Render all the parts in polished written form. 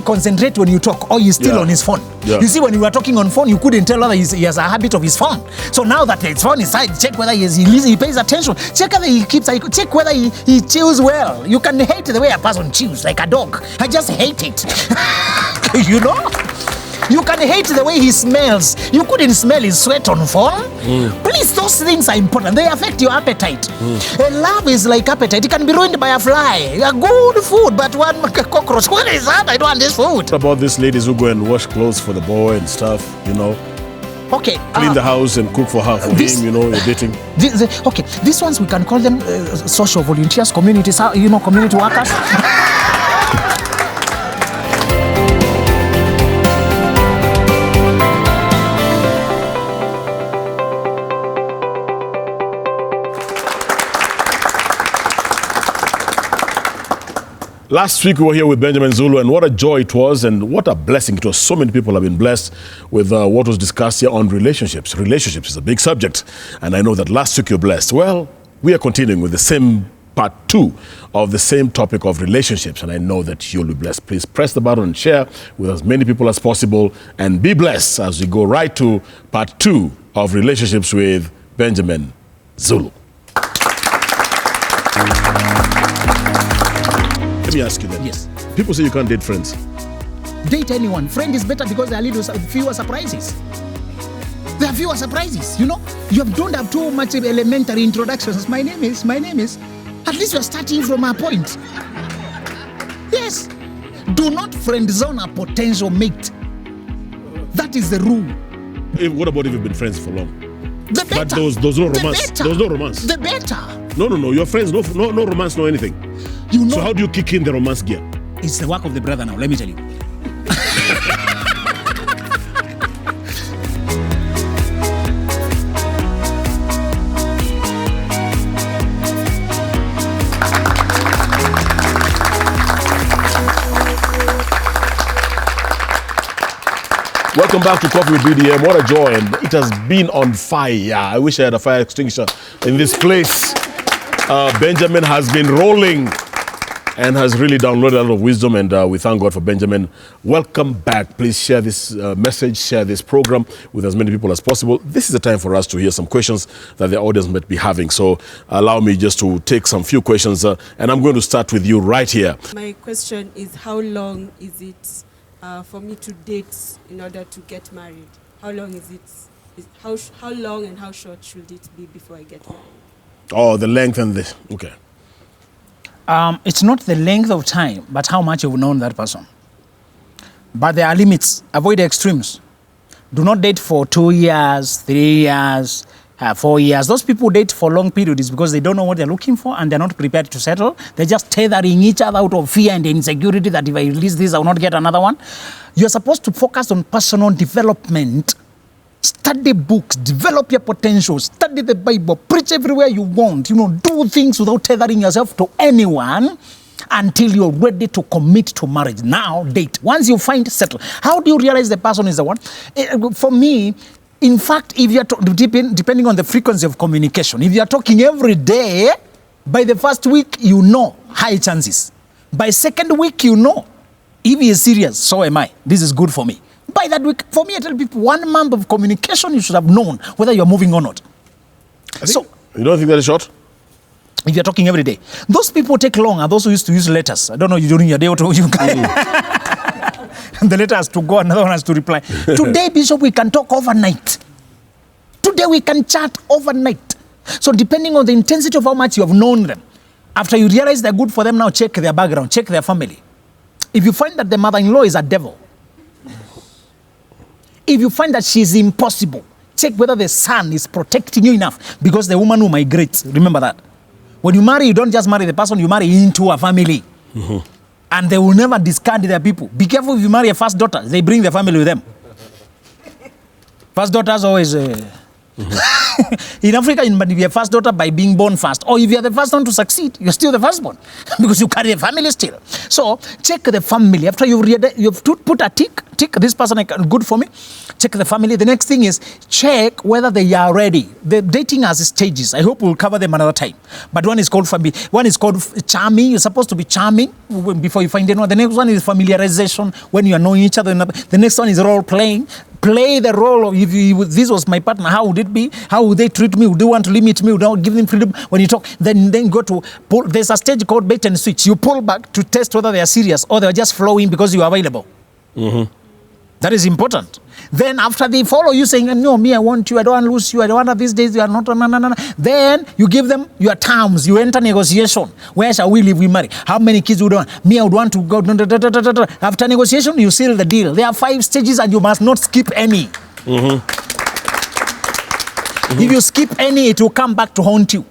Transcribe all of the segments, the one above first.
concentrate when you talk, or he's still on his phone. You see, when you were talking on phone, you couldn't tell whether he has a habit of his phone. So now that his phone is side, check whether he pays attention. Check whether he keeps. Check whether he chews well. You can hate the way a person chews, like a dog. I just hate it. You know. You can hate the way he smells. You couldn't smell his sweat on phone. Please, those things are important. They affect your appetite. And love is like appetite. It can be ruined by a fly. A good food, but one cockroach. What is that? I don't want this food. What about these ladies who go and wash clothes for the boy and stuff, you know? Okay. Clean the house and cook for her, for him, you know, you're dating. Okay, these ones we can call them social volunteers, community workers. Last week we were here with Benjamin Zulu, and what a joy it was, and what a blessing it was. So many people have been blessed with what was discussed here on relationships. Relationships is a big subject, and I know that last week you're blessed. Well, we are continuing with the same part 2 of the same topic of relationships, and I know that you'll be blessed. Please press the button and share with as many people as possible, and be blessed as we go right to part 2 of relationships with Benjamin Zulu. Let me ask you then. Yes. People say you can't date friends. Date anyone. Friend is better because they are little fewer surprises. There are fewer surprises, you know. You don't have too much elementary introductions. My name is. At least you're starting from a point. Yes. Do not friend zone a potential mate. That is the rule. What about if you've been friends for long? The better. But there's no romance. There's no romance. The better. No. You're friends. No romance, no anything. You know. So how do you kick in the romance gear? It's the work of the brother now, let me tell you. Welcome back to Coffee with BDM. What a joy, and it has been on fire. I wish I had a fire extinguisher in this place. Benjamin has been rolling and has really downloaded a lot of wisdom, and we thank God for Benjamin. Welcome back. Please share this message, share this program with as many people as possible. This is the time for us to hear some questions that the audience might be having. So allow me just to take some few questions, and I'm going to start with you right here. My question is, how long is it for me to date in order to get married? How long is it? How long and how short should it be before I get married? Oh, the length and the... Okay. It's not the length of time, but how much you've known that person. But there are limits. Avoid the extremes. Do not date for 2 years, 3 years, 4 years. Those people date for long periods because they don't know what they're looking for and they're not prepared to settle. They're just tethering each other out of fear and insecurity that if I release this, I will not get another one. You're supposed to focus on personal development. Study books, develop your potential, study the Bible, preach everywhere you want. Do things without tethering yourself to anyone until you're ready to commit to marriage. Now, date. Once you find, settle. How do you realize the person is the one? For me, in fact, if you're depending on the frequency of communication, if you're talking every day, by the first week, high chances. By second week, if he is serious, so am I. This is good for me. By that week, for me, I tell people 1 month of communication, you should have known whether you're moving or not. So, you don't think that is short? If you're talking every day. Those people take long, are those who used to use letters. I don't know, during your day or two, you can. The letter has to go, another one has to reply. Today, Bishop, we can talk overnight. Today, we can chat overnight. So depending on the intensity of how much you have known them, after you realize they're good for them, now check their background, check their family. If you find that the mother-in-law is a devil, if you find that she's impossible, check whether the son is protecting you enough, because the woman will migrate. Remember that. When you marry, you don't just marry the person, you marry into a family. Mm-hmm. And they will never discard their people. Be careful if you marry a first daughter. They bring their family with them. First daughters always... Mm-hmm. In Africa, you might be a first daughter by being born first. Or if you're the first one to succeed, you're still the firstborn because you carry a family still. So check the family. After you've put a tick, this person good for me. Check the family. The next thing is check whether they are ready. The dating has stages. I hope we'll cover them another time. But one is called family. One is called charming. You're supposed to be charming before you find anyone. The next one is familiarization, when you are knowing each other. The next one is role playing. Play the role of, if this was my partner, how would it be? How would they treat me? Would they want to limit me? Would they give them freedom? When you talk, then go to pull. There's a stage called bait and switch. You pull back to test whether they are serious or they're just flowing because you are available. That is important. Then after they follow you saying, no, me, I want you, I don't want to lose you, I don't want these days, you are not, no. Then you give them your terms, you enter negotiation. Where shall we live, we marry? How many kids would want? Me, I would want to go, After negotiation, you seal the deal. There are 5 stages and you must not skip any. If you skip any, it will come back to haunt you.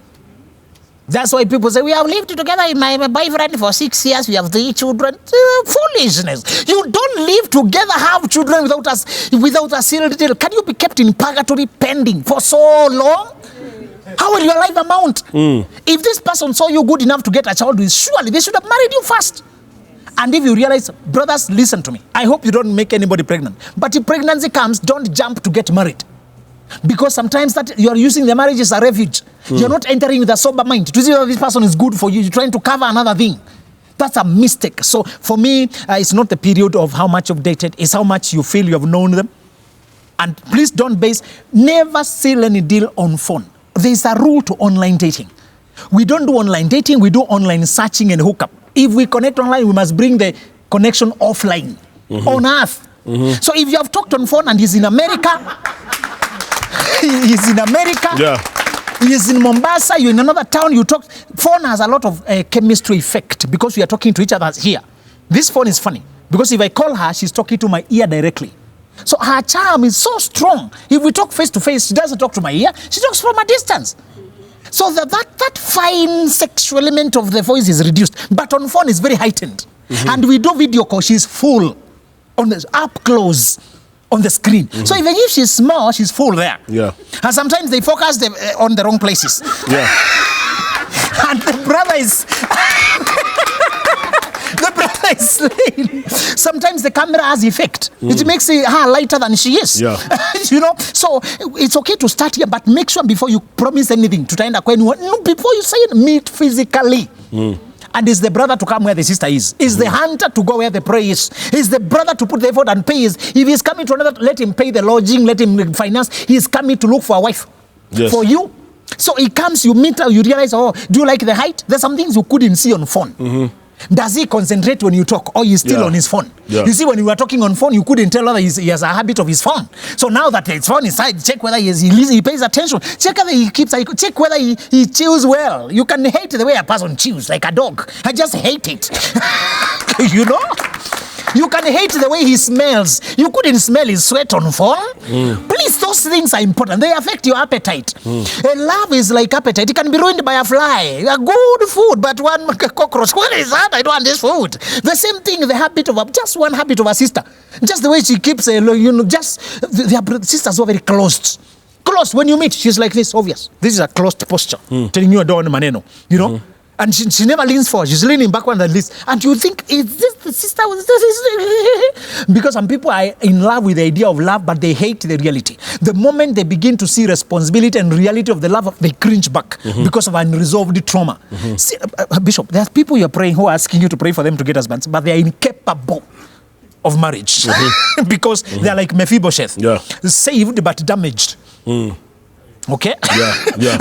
That's why people say, we have lived together with my boyfriend for 6 years, we have 3 children. Foolishness. You don't live together, have children without a sealed deal. Can you be kept in purgatory pending for so long? How will your life amount? If this person saw you good enough to get a child with, surely they should have married you first. And if you realize, brothers, listen to me. I hope you don't make anybody pregnant. But if pregnancy comes, don't jump to get married. Because sometimes that you are using the marriage as a refuge. You're not entering with a sober mind to see whether this person is good for you. You're trying to cover another thing. That's a mistake. So for me, it's not the period of how much you've dated. It's how much you feel you have known them. And please never seal any deal on phone. There's a rule to online dating. We don't do online dating. We do online searching and hookup. If we connect online, we must bring the connection offline, on earth. So if you have talked on phone and he's in America, he's in America. Yeah. He's in Mombasa, you're in another town, you talk. Phone has a lot of chemistry effect because we are talking to each other here. This phone is funny because if I call her, she's talking to my ear directly. So her charm is so strong. If we talk face to face, she doesn't talk to my ear, she talks from a distance. So that fine sexual element of the voice is reduced. But on phone, it's very heightened. And we do video call, she's full, on the up close. On the screen. So even if she's small, she's full there. Yeah. And sometimes they focus on the wrong places. Yeah. And the brother is slain. Sometimes the camera has effect. It makes her lighter than she is. Yeah. So it's okay to start here, but make sure before you promise anything to try and acquire anyone, before you say it, meet physically. And is the brother to come where the sister is. Is the hunter to go where the prey is. Is the brother to put the effort and pay. If he's coming to another, let him pay the lodging, let him finance. He's coming to look for a wife. Yes. For you. So he comes, you meet her, you realize, do you like the height? There's some things you couldn't see on phone. Does he concentrate when you talk, or he's still on his phone? Yeah. You see, when you were talking on phone, you couldn't tell whether he has a habit of his phone. So now that his phone is side, check whether he pays attention. Check whether he keeps. Check whether he chews well. You can hate the way a person chews, like a dog. I just hate it. You can hate the way he smells. You couldn't smell his sweat on phone. Please, those things are important. They affect your appetite. Love is like appetite. It can be ruined by a fly. A good food, but one cockroach. What is that? I don't want this food. The same thing, the habit of just one habit of a sister. Just the way she keeps, their sisters are very closed. Close. When you meet, she's like this, obvious. This is a closed posture. Telling you a don't maneno, And she never leans forward. She's leaning backward and leans. And you think, is this the sister? Because some people are in love with the idea of love, but they hate the reality. The moment they begin to see responsibility and reality of the love, they cringe back because of unresolved trauma. See, Bishop, there's people you're praying who are asking you to pray for them to get husbands, but they are incapable of marriage because they're like Mephibosheth, saved but damaged. Okay? Yeah.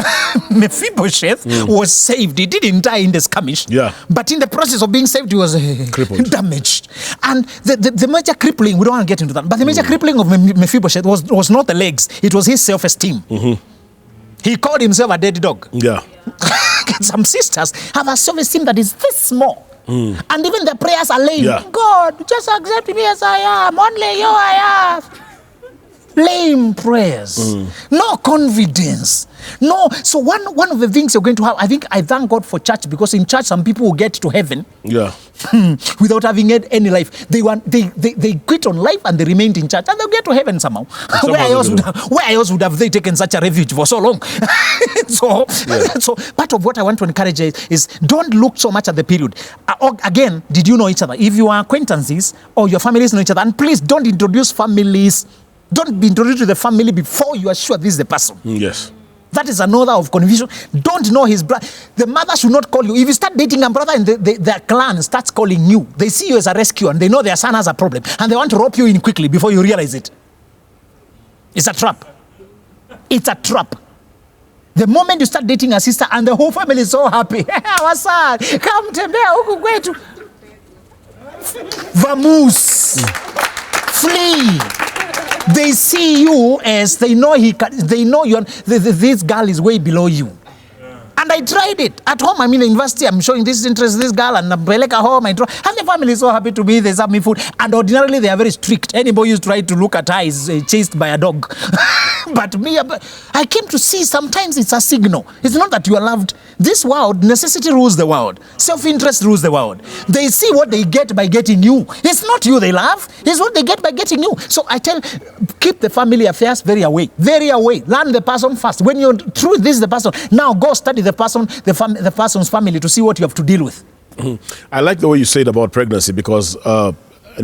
Mephibosheth was saved. He didn't die in the skirmish. Yeah. But in the process of being saved, he was crippled, damaged. And the major crippling, we don't want to get into that, but the major crippling of Mephibosheth was not the legs. It was his self-esteem. He called himself a dead dog. Yeah. Some sisters have a self-esteem that is this small. And even the prayers are lame. Yeah. God, just accept me as I am. Only you I have. Lame prayers. No confidence. No. So one of the things you're going to have, I thank God for church, because in church some people will get to heaven without having had any life. They quit on life and they remained in church and they'll get to heaven somehow. Where else would have they taken such a refuge for so long? So part of what I want to encourage is don't look so much at the period. Again, did you know each other? If you are acquaintances or your families know each other, and please don't introduce families. Don't be introduced to the family before you are sure this is the person. Yes. That is another of confusion. Don't know his brother. The mother should not call you. If you start dating a brother and their clan starts calling you, they see you as a rescuer and they know their son has a problem and they want to rope you in quickly before you realize it. It's a trap. It's a trap. The moment you start dating a sister and the whole family is so happy. What's up? Come tembea huku kwetu. Vamoose. Flee. They see you as they know this girl is way below you. And I tried it at home. I'm in the university. I'm showing this interest this girl, and I'm like at home. And the family is so happy to be. They serve me food. And ordinarily they are very strict. Anybody who's trying to look at her is chased by a dog. But me, I came to see sometimes it's a signal. It's not that you are loved. This world, necessity rules the world. Self-interest rules the world. They see what they get by getting you. It's not you they love. It's what they get by getting you. So I tell, keep the family affairs very away. Very away. Learn the person first. When you're through this is the person, now go study the person, the person's family to see what you have to deal with. I like the way you said about pregnancy because, and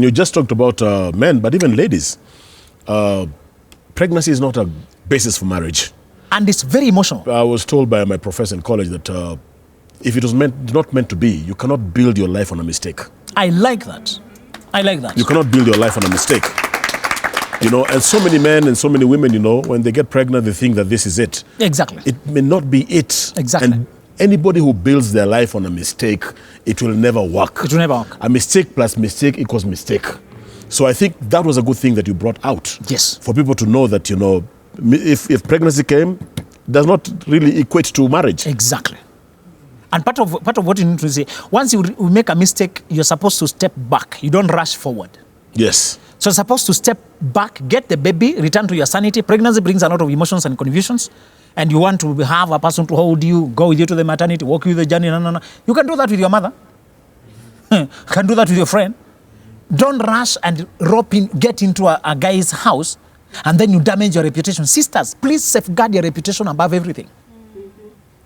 you just talked about men, but even ladies. Pregnancy is not a basis for marriage. And it's very emotional. I was told by my professor in college that if it was not meant to be, you cannot build your life on a mistake. I like that. I like that. You cannot build your life on a mistake. You know, and so many men and so many women, you know, when they get pregnant, they think that this is it. Exactly. It may not be it. Exactly. And anybody who builds their life on a mistake, it will never work. It will never work. A mistake plus mistake equals mistake. So I think that was a good thing that you brought out. Yes. For people to know that, you know, if pregnancy came, does not really equate to marriage. Exactly. And part of what you need to say, once you make a mistake, you're supposed to step back. You don't rush forward. Yes. So you're supposed to step back, get the baby, return to your sanity. Pregnancy brings a lot of emotions and confusions. And you want to have a person to hold you, go with you to the maternity, walk you the journey. No. You can do that with your mother. You can do that with your friend. Don't rush and get into a guy's house and then you damage your reputation. Sisters, please safeguard your reputation above everything.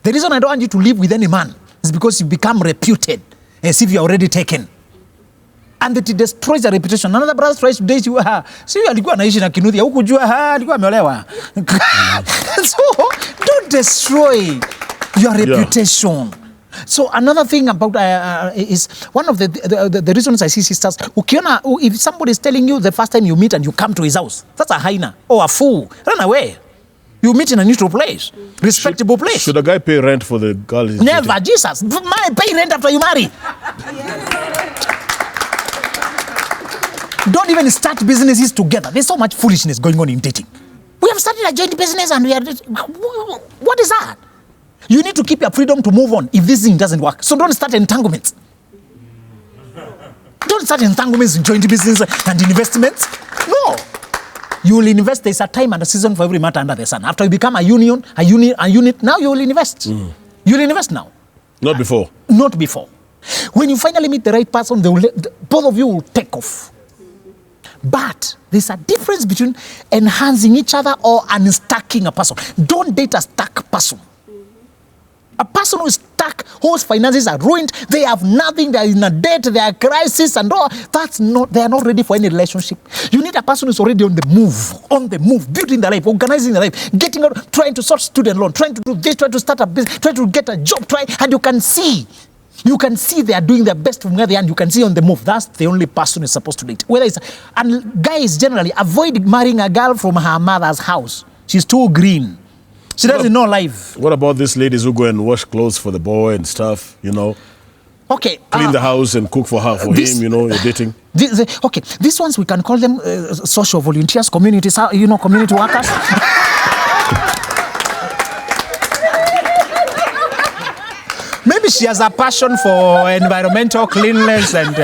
The reason I don't want you to live with any man is because you become reputed as if you're already taken. And that it destroys your reputation. Another brother tries to date you. See, alikuwa anaishi na Kinuthia. Hukujua, alikuwa ameolewa. So, don't destroy your reputation. Yeah. So another thing about is one of the reasons I see sisters, if somebody is telling you the first time you meet and you come to his house, that's a hyena or a fool. Run away. You meet in a neutral place, respectable place. Should a guy pay rent for the girl? Never, dating? Jesus. Pay rent after you marry. Don't even start businesses together. There's so much foolishness going on in dating. We have started a joint business and we are... What is that? You need to keep your freedom to move on if this thing doesn't work. So don't start entanglements. Don't start entanglements in joint business and investments. No. You will invest. There's a time and a season for every matter under the sun. After you become a unit, now you will invest. You will invest now. Not before. Not before. When you finally meet the right person, both of you will take off. But there's a difference between enhancing each other or unstacking a person. Don't date a stuck person. A person who is stuck, whose finances are ruined, they have nothing, they are in a debt, they are crisis and all. They are not ready for any relationship. You need a person who's already on the move, building their life, organizing their life, getting out, trying to sort student loan, trying to do this, trying to start a business, trying to get a job, and you can see they are doing their best from where they are, and you can see on the move. That's the only person who's supposed to date. And guys generally avoid marrying a girl from her mother's house. She's too green. She doesn't know life. What about these ladies who go and wash clothes for the boy and stuff, you know? Okay. Clean the house and cook for him, you know, you're dating. Okay, these ones we can call them social volunteers, community workers. Maybe she has a passion for environmental cleanliness and...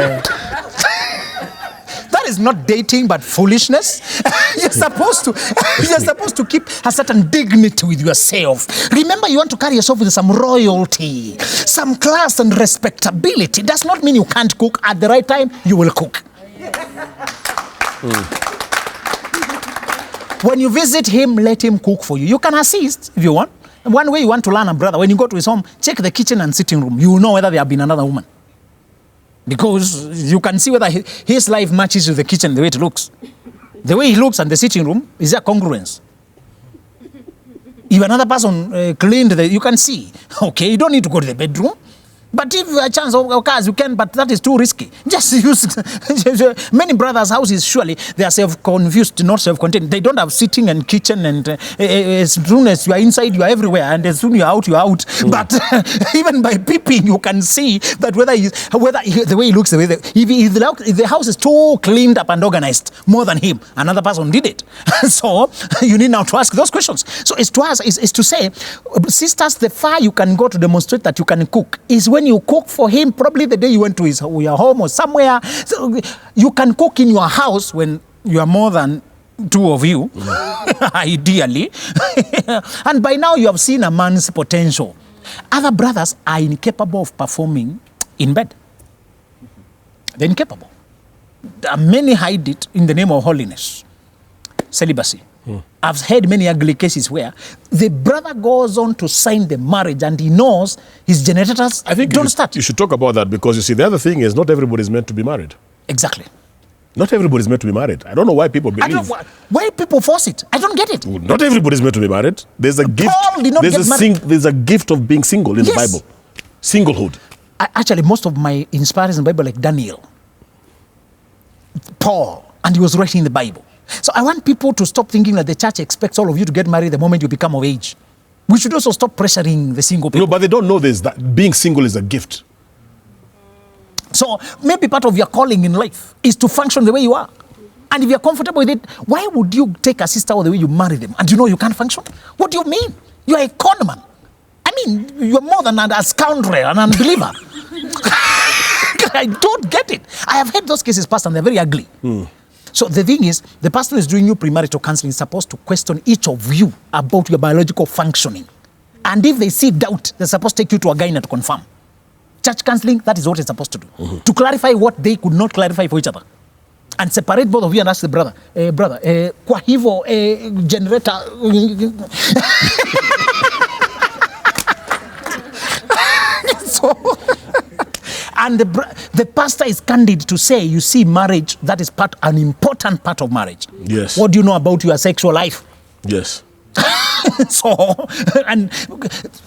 That That is not dating, but foolishness. You're supposed to keep a certain dignity with yourself. Remember, you want to carry yourself with some royalty, some class and respectability. Does not mean you can't cook. At the right time, you will cook. When you visit him, let him cook for you. You can assist if you want. One way you want to learn a brother, when you go to his home, check the kitchen and sitting room. You will know whether there have been another woman. Because you can see whether his life matches with the kitchen, the way it looks. The way he looks and the sitting room, is there congruence? If another person cleaned, you can see. Okay, you don't need to go to the bedroom. But if a chance occurs, you can, but that is too risky. Just use many brothers' houses, surely, they are self-confused, not self-contained. They don't have sitting and kitchen, and as soon as you are inside, you are everywhere, and as soon as you are out, you are out. But even by peeping, you can see that whether the way he looks, if the house is too cleaned up and organized, more than him, another person did it. So you need now to ask those questions. So it's to us, is to say, sisters, the far you can go to demonstrate that you can cook is when you cook for him, probably the day you went to your home or somewhere. So you can cook in your house when you are more than two of you, ideally. And by now you have seen a man's potential. Other brothers are incapable of performing in bed. They're incapable. Many hide it in the name of holiness, celibacy. I've heard many ugly cases where the brother goes on to sign the marriage and he knows his generators don't start. You should talk about that, because you see, the other thing is not everybody is meant to be married. Exactly. Not everybody is meant to be married. I don't know why people believe. I don't know why people force it. I don't get it. Not everybody is meant to be married. There's a gift. Paul did not get married. There's a gift of being single in the Bible. Singlehood. Actually, most of my inspirers in the Bible, like Daniel, Paul, and he was writing the Bible. So I want people to stop thinking that the church expects all of you to get married the moment you become of age. We should also stop pressuring the single people. No, but they don't know this, that being single is a gift. So maybe part of your calling in life is to function the way you are. And if you're comfortable with it, why would you take a sister or the way you marry them and you know you can't function? What do you mean? You're a con man. I mean, you're more than a scoundrel, an unbeliever. I don't get it. I have heard those cases passed and they're very ugly. So the thing is, the pastor who is doing you premarital counseling is supposed to question each of you about your biological functioning. And if they see doubt, they're supposed to take you to a gynae to confirm. Church counseling, that is what it's supposed to do. To clarify what they could not clarify for each other. And separate both of you and ask the brother, kwa hivo generator. And the pastor is candid to say, you see, marriage, that is an important part of marriage. Yes. What do you know about your sexual life? Yes. So, and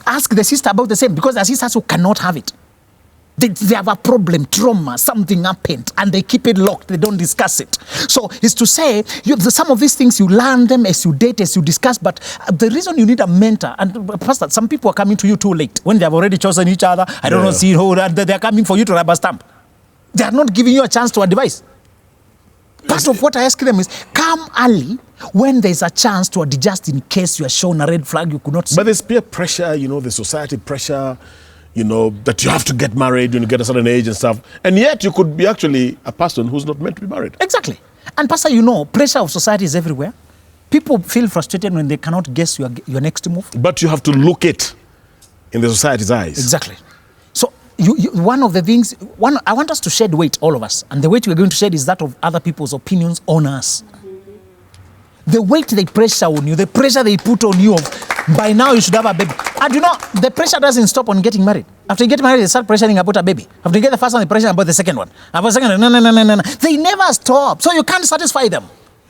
ask the sister about the same, because there are sisters who cannot have it. They have a problem, trauma, something happened, and they keep it locked. They don't discuss it. So it's to say, some of these things, you learn them as you date, as you discuss, but the reason you need a mentor, and Pastor, some people are coming to you too late, when they have already chosen each other. I don't know, see who, they're coming for you to rubber stamp. They are not giving you a chance to advise. Part of what I ask them is, come early when there's a chance to adjust in case you are shown a red flag you could not see. But there's peer pressure, the society pressure, that you have to get married when you get a certain age and stuff. And yet you could be actually a person who's not meant to be married. Exactly. And Pastor, pressure of society is everywhere. People feel frustrated when they cannot guess your next move. But you have to look it in the society's eyes. Exactly. So one of the things, I want us to shed weight, all of us. And the weight we're going to shed is that of other people's opinions on us. The weight they pressure on you, the pressure they put on you of, by now you should have a baby. And the pressure doesn't stop on getting married. After you get married, they start pressuring about a baby. After you get the first one, they pressure about the second one. About the second one, no. They never stop. So you can't satisfy them.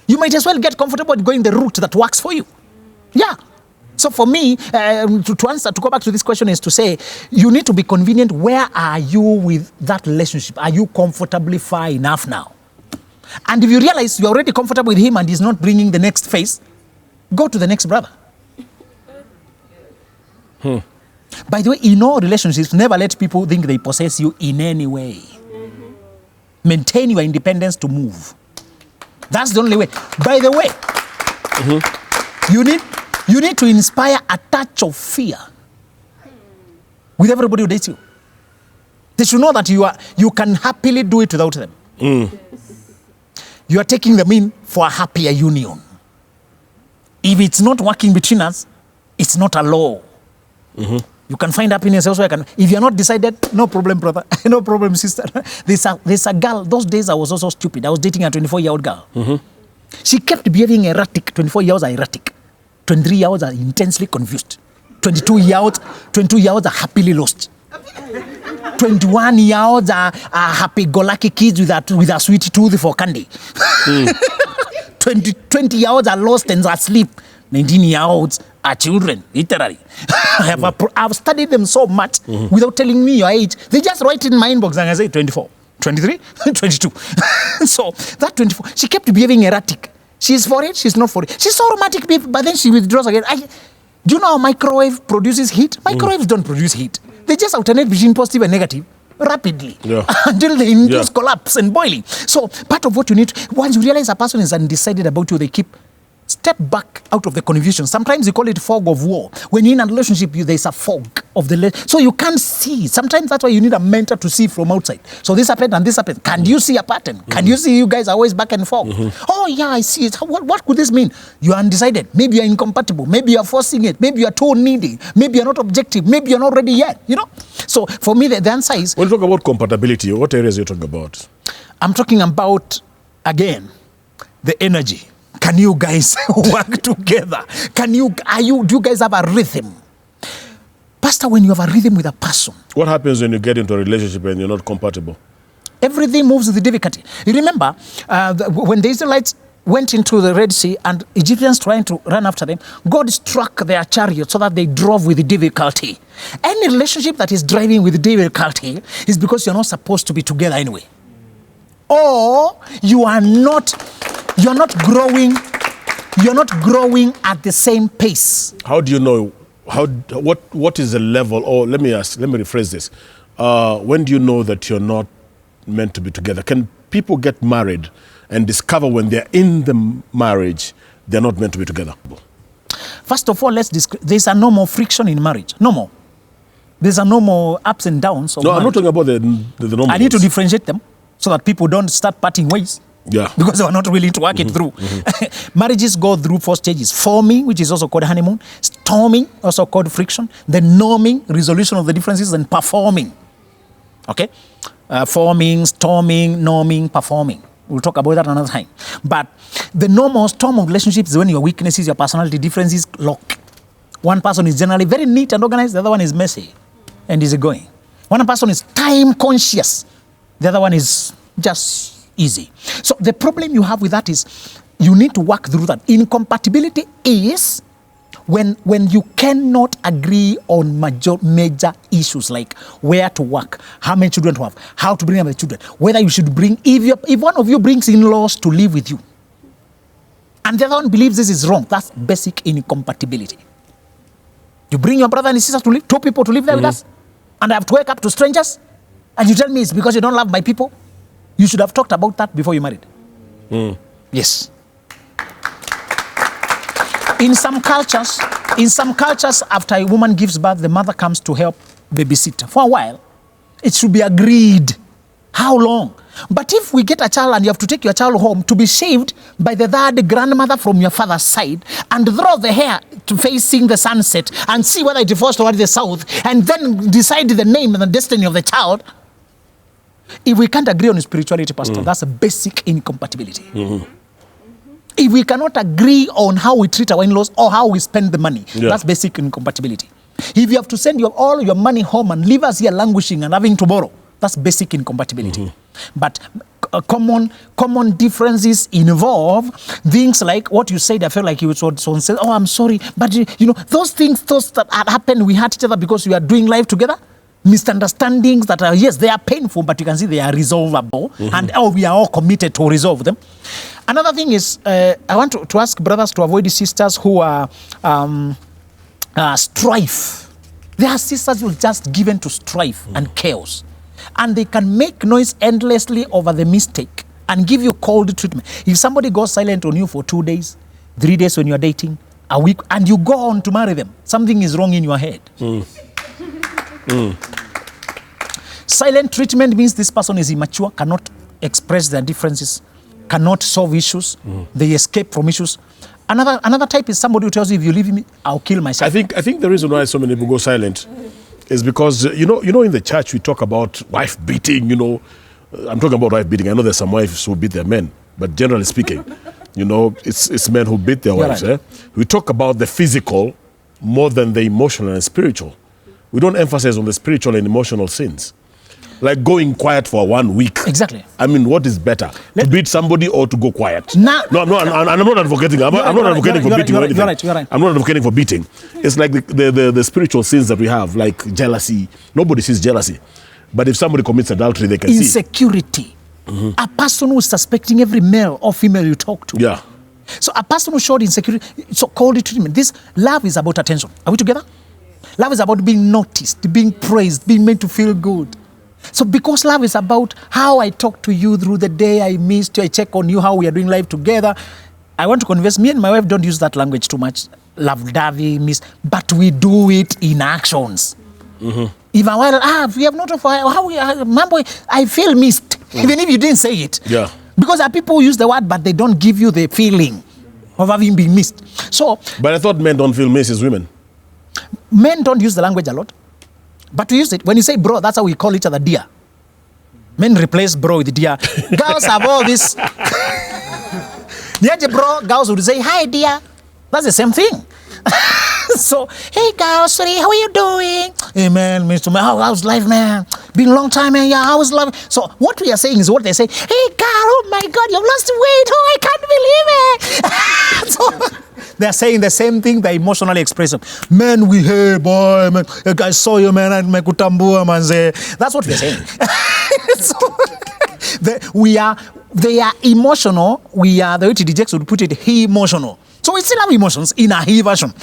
You might as well get comfortable with going the route that works for you. Yeah. So for me, to go back to this question is to say, you need to be convenient. Where are you with that relationship? Are you comfortably far enough now? And if you realize you're already comfortable with him and he's not bringing the next phase, go to the next brother. By the way, in all relationships, never let people think they possess you in any way. Maintain your independence to move. That's the only way. By the way, you need to inspire a touch of fear with everybody who dates you. They should know that you can happily do it without them. You are taking them in for a happier union. If it's not working between us, it's not a law. You can find happiness elsewhere. If you're not decided, no problem, brother. No problem, sister. There's a girl. Those days I was also stupid. I was dating a 24-year-old girl. She kept behaving erratic. 24 years are erratic. 23 years are intensely confused. 22 years are happily lost. 21 years are happy-go-lucky kids with a sweet tooth for candy. 20 years are lost and asleep. 19 years are children, literally. I've studied them so much without telling me your age. They just write in my inbox and I say 24, 23, 22. So that 24, she kept behaving erratic. She's for it, she's not for it. She's so romantic, but then she withdraws again. Do you know how microwave produces heat? Microwaves don't produce heat. They just alternate between positive and negative rapidly until they induce collapse and boiling. So part of what you need, once you realize a person is undecided about you, they keep step back out of the confusion. Sometimes you call it fog of war. When you're in a relationship, there's a fog of the so you can't see. Sometimes that's why you need a mentor to see from outside. So this happened and this happened. Can you see a pattern? Can you see you guys are always back and forth? Oh yeah, I see it. What could this mean? You are undecided. Maybe you're incompatible. Maybe you're forcing it. Maybe you're too needy. Maybe you're not objective. Maybe you're not ready yet. You know. So for me, the answer is, when you talk about compatibility, what areas are you talking about? I'm talking about, again, the energy. Can you guys work together? Do you guys have a rhythm? Pastor, when you have a rhythm with a person. What happens when you get into a relationship and you're not compatible? Everything moves with the difficulty. You remember when the Israelites went into the Red Sea and Egyptians trying to run after them, God struck their chariot so that they drove with difficulty. Any relationship that is driving with difficulty is because you're not supposed to be together anyway. Or you're not growing at the same pace. How do you know? What is the level? Or let me rephrase this. When do you know that you're not meant to be together? Can people get married and discover when they're in the marriage they're not meant to be together? First of all, there's a no more friction in marriage. No more. There's a no more ups and downs. No, I'm not talking about the normal. I need to differentiate them so that people don't start parting ways. Yeah. Because they are not willing to work it through. Marriages go through 4 stages. Forming, which is also called honeymoon. Storming, also called friction. Then norming, resolution of the differences. And performing. Okay? Forming, storming, norming, performing. We'll talk about that another time. But the normal storm of relationships is when your weaknesses, your personality differences lock. One person is generally very neat and organized. The other one is messy and easygoing. One person is time conscious. The other one is just easy. So the problem you have with that is you need to work through that. Incompatibility is when you cannot agree on major issues like where to work, how many children to have, how to bring up the children, whether you should bring, if one of you brings in-laws to live with you, and the other one believes this is wrong, that's basic incompatibility. You bring your brother and his sister to live, 2 people to live there with us, and I have to wake up to strangers, and you tell me it's because you don't love my people? You should have talked about that before you married. Yes. In some cultures, after a woman gives birth, the mother comes to help babysit. For a while, it should be agreed. How long? But if we get a child and you have to take your child home to be shaved by the 3rd grandmother from your father's side and throw the hair to facing the sunset and see whether it falls toward the south and then decide the name and the destiny of the child, if we can't agree on spirituality, Pastor, that's a basic incompatibility. If we cannot agree on how we treat our in-laws or how we spend the money, that's basic incompatibility. If you have to send all your money home and leave us here languishing and having to borrow, that's basic incompatibility. But common differences involve things like what you said. I felt like you would say, oh, I'm sorry. But, those things that happened, we had each other because we are doing life together. Misunderstandings that are, yes, they are painful, but you can see they are resolvable. And we are all committed to resolve them. Another thing is, I want to ask brothers to avoid the sisters who are strife. There are sisters who are just given to strife and chaos. And they can make noise endlessly over the mistake and give you cold treatment. If somebody goes silent on you for 2 days, 3 days when you're dating, a week, and you go on to marry them, something is wrong in your head. Silent treatment means this person is immature, cannot express their differences cannot solve issues. They escape from issues. Another type is somebody who tells you, if you leave me, I'll kill myself. I think the reason why so many people go silent is because, you know, in the church we talk about wife beating, I'm talking about wife beating. I know there's some wives who beat their men, but generally speaking, it's men who beat their wives. Right. We talk about the physical more than the emotional and spiritual. We don't emphasize on the spiritual and emotional sins. Like going quiet for 1 week. Exactly. I mean, what is better? To beat somebody or to go quiet? No, I'm not advocating. I'm not advocating for beating or anything. You're right. I'm not advocating for beating. It's like the spiritual sins that we have, like jealousy. Nobody sees jealousy. But if somebody commits adultery, they can see. Insecurity. A person who is suspecting every male or female you talk to. Yeah. So a person who showed insecurity, so called treatment. This love is about attention. Are we together? Love is about being noticed, being praised, being made to feel good. So because love is about how I talk to you through the day, I missed you, I check on you, how we are doing life together. I want to convince me and my wife don't use that language too much. Love-dovey, miss, but we do it in actions. If a while, we have not, how we are, Mambo, I feel missed, even if you didn't say it. Yeah. Because there are people who use the word, but they don't give you the feeling of having been missed. So, But I thought men don't feel missed as women. men don't use the language a lot. But we use it. When you say bro, that's how we call each other dear. Men replace bro with dear. Girls have all this. Bro, girls would say, hi dear. That's the same thing. So, hey girls, sorry, how are you doing? Hey man, Mr. Man, how's life, man? Been a long time, man. Yeah, how's love? So what we are saying is what they say. Hey girl, oh my God, you've lost weight. Oh, I can't believe it. So they're saying the same thing, they're emotionally expressive. Man, hey boy, man, I saw you, man, and my kutambua, man. That's what we're saying. So they are emotional. The way TD would put it, he emotional. So we still have emotions in a he version.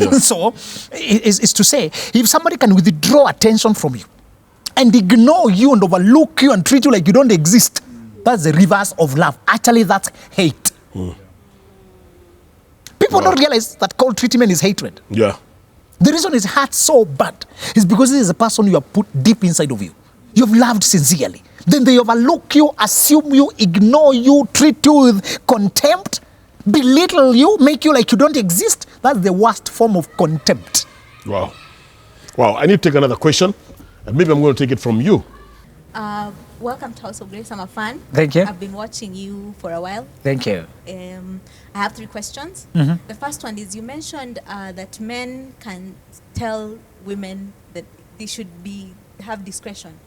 Yeah. So it's to say, if somebody can withdraw attention from you and ignore you and overlook you and treat you like you don't exist, that's the reverse of love. Actually, that's hate. People don't realize that cold treatment is hatred. Yeah. The reason it hurts so bad is because this is a person you have put deep inside of you. You've loved sincerely. Then they overlook you, assume you, ignore you, treat you with contempt, belittle you, make you like you don't exist. That's the worst form of contempt. Wow. I need to take another question, and maybe I'm going to take it from you. Welcome to House of Grace. I'm a fan. Thank you. I've been watching you for a while. Thank you. I have 3 questions. The first one is, you mentioned that men can tell women that they should have discretion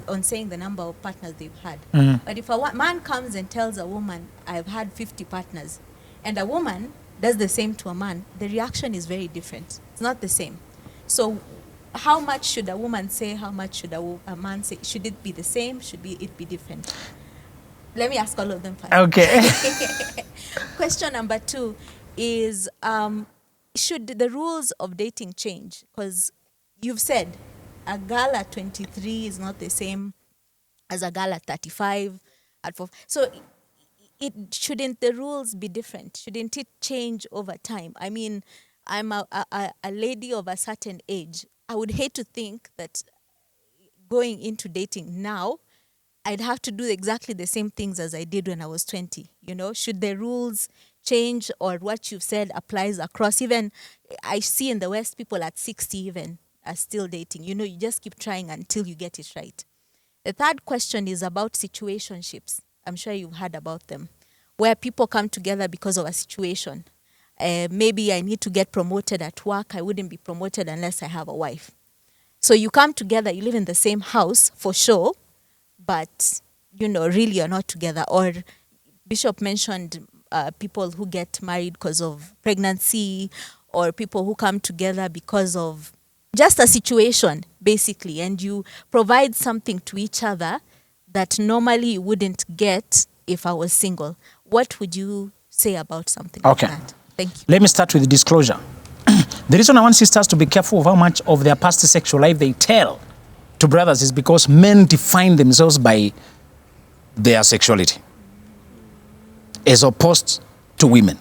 on saying the number of partners they've had. But if a man comes and tells a woman, I've had 50 partners, and a woman does the same to a man, the reaction is very different. It's not the same. So how much should a woman say? How much should a man say? Should it be the same? Should it be different? Let me ask all of them first. Okay. Question number 2 is, should the rules of dating change? Because you've said a girl at 23 is not the same as a girl at 35, at 4. So shouldn't the rules be different? Shouldn't it change over time? I mean, I'm a lady of a certain age. I would hate to think that going into dating now, I'd have to do exactly the same things as I did when I was 20. Should the rules change, or what you've said applies across? Even I see in the West, people at 60 even are still dating. You just keep trying until you get it right. The third question is about situationships. I'm sure you've heard about them, where people come together because of a situation. Maybe I need to get promoted at work. I wouldn't be promoted unless I have a wife. So you come together, you live in the same house for sure, but really you're not together. Or Bishop mentioned people who get married because of pregnancy, or people who come together because of just a situation, basically, and you provide something to each other that normally you wouldn't get if I was single. What would you say about something like that? Thank you. Let me start with disclosure. The reason I want sisters to be careful of how much of their past sexual life they tell to brothers is because men define themselves by their sexuality as opposed to women.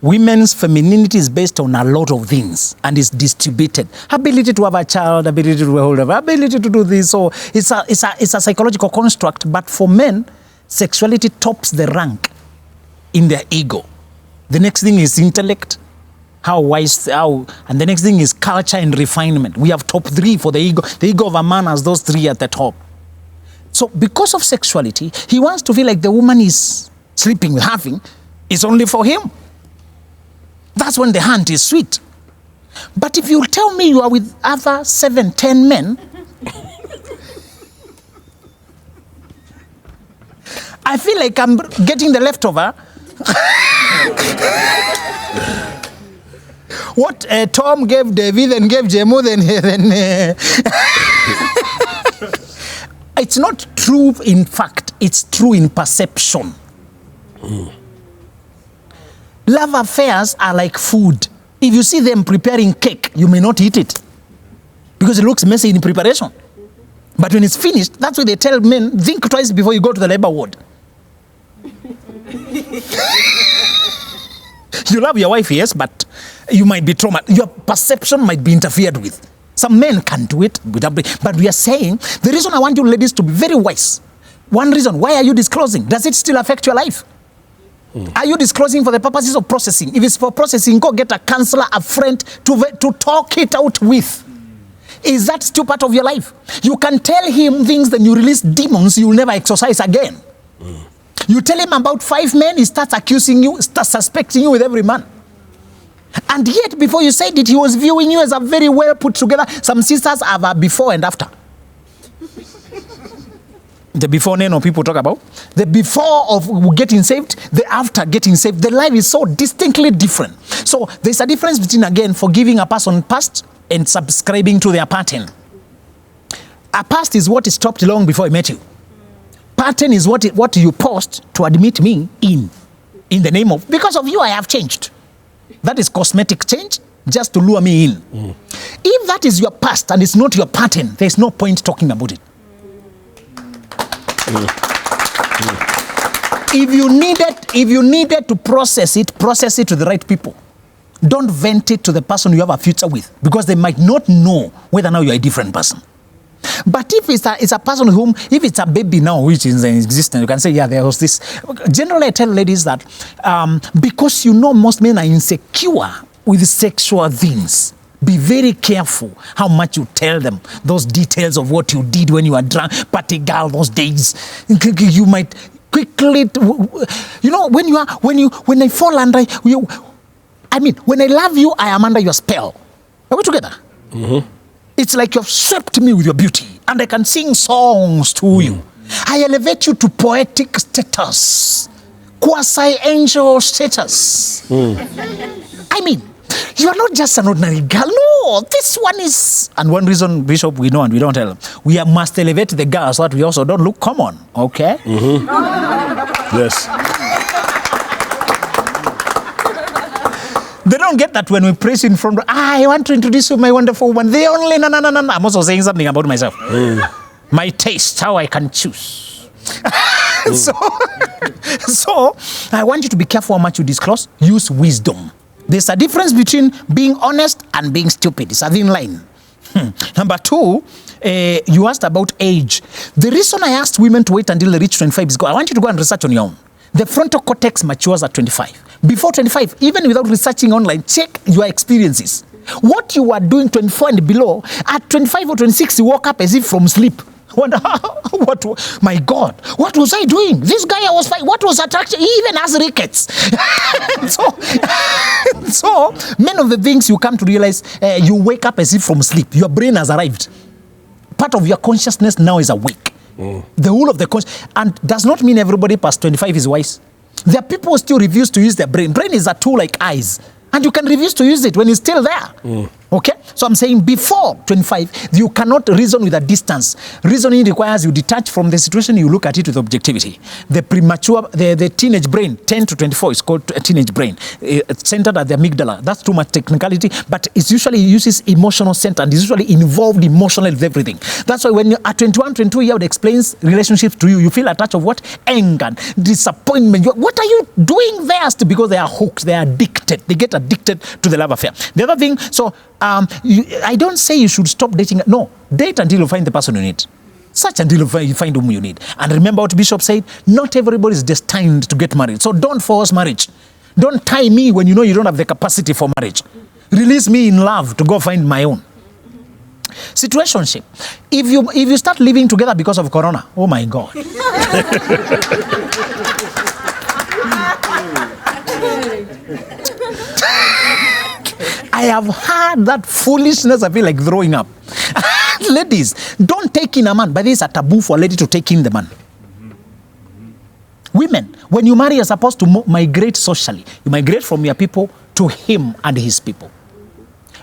Women's femininity is based on a lot of things and is distributed. Ability to have a child, ability to hold up, ability to do this. So it's a psychological construct. But for men, sexuality tops the rank in their ego. The next thing is intellect, and the next thing is culture and refinement. We have top 3 for the ego. The ego of a man has those 3 at the top. So because of sexuality, he wants to feel like the woman is sleeping with having is only for him. That's when the hunt is sweet. But if you tell me you are with other 7, 10 men, I feel like I'm getting the leftover. What Tom gave David and gave Jemu, then it's not true in fact, it's true in perception. Love affairs are like food. If you see them preparing cake, you may not eat it because it looks messy in preparation. But when it's finished, that's why they tell men, think twice before you go to the labor ward. You love your wife, yes, but you might be traumatized. Your perception might be interfered with. Some men can do it, but we are saying, the reason I want you ladies to be very wise, one reason, why are you disclosing? Does it still affect your life? Are you disclosing for the purposes of processing? If it's for processing, go get a counselor, a friend to talk it out with. Is that still part of your life? You can tell him things, then you release demons you will never exercise again. You tell him about 5 men, he starts accusing you, starts suspecting you with every man. And yet, before you said it, he was viewing you as a very well put together. Some sisters have a before and after. The before Neno people talk about. The before of getting saved, the after getting saved. The life is so distinctly different. So there's a difference between, again, forgiving a person past and subscribing to their pattern. A past is what is stopped long before I met you. Pattern is what you post to admit me in the name of, because of you I have changed. That is cosmetic change, just to lure me in. If that is your past and it's not your pattern, there's no point talking about it. If you needed to process it to the right people. Don't vent it to the person you have a future with, because they might not know whether now you're a different person. But if it's a person whom, if it's a baby now which is in existence, you can say, yeah, there was this. Generally, I tell ladies that because you know most men are insecure with sexual things, be very careful how much you tell them those details of what you did when you were drunk, party girl those days. You might quickly, you know, when I fall under you, I mean, when I love you, I am under your spell. Are we together? Mm-hmm. It's like you've swept me with your beauty, and I can sing songs to you. I elevate you to poetic status, quasi-angel status. I mean, you are not just an ordinary girl. No, this one is... And one reason, Bishop, we know and we don't tell them, we must elevate the girls so that we also don't look common, okay? Mm-hmm. Yes. They don't get that when we praise in front of, I want to introduce you my wonderful woman. They only, no. I'm also saying something about myself. My taste, how I can choose. So, I want you to be careful how much you disclose. Use wisdom. There's a difference between being honest and being stupid. It's a thin line. Number 2, you asked about age. The reason I asked women to wait until they reach 25 is, I want you to go and research on your own. The frontal cortex matures at 25. Before 25, even without researching online, check your experiences. What you are doing 24 and below, at 25 or 26, you woke up as if from sleep. Wonder, my God, what was I doing? This guy I was fighting, what was attraction? He even has rickets. so, many of the things you come to realize, you wake up as if from sleep. Your brain has arrived. Part of your consciousness now is awake. The whole of the and does not mean everybody past 25 is wise. There are people who still refuse to use their brain. Brain is a tool like eyes, and you can refuse to use it when it's still there. Okay? So I'm saying before 25, you cannot reason with a distance. Reasoning requires you detach from the situation, you look at it with objectivity. The premature, the teenage brain, 10 to 24, is called a teenage brain. It's centered at the amygdala. That's too much technicality, but it usually uses emotional center and is usually involved emotionally with everything. That's why when you're at 21, 22 years old explains relationships to you, you feel a touch of what? Anger, disappointment. What are you doing there? Because they are hooked, they are addicted. They get addicted to the love affair. The other thing, so I don't say you should stop dating. No, date until you find the person you need. Search until you find whom you need. And remember what Bishop said, not everybody is destined to get married. So don't force marriage. Don't tie me when you know you don't have the capacity for marriage. Release me in love to go find my own. Situationship. If you start living together because of corona, oh my God. I have heard that foolishness. I feel like throwing up. Ladies, don't take in a man. But it's a taboo for a lady to take in the man. Women, when you marry, you're supposed to migrate socially. You migrate from your people to him and his people.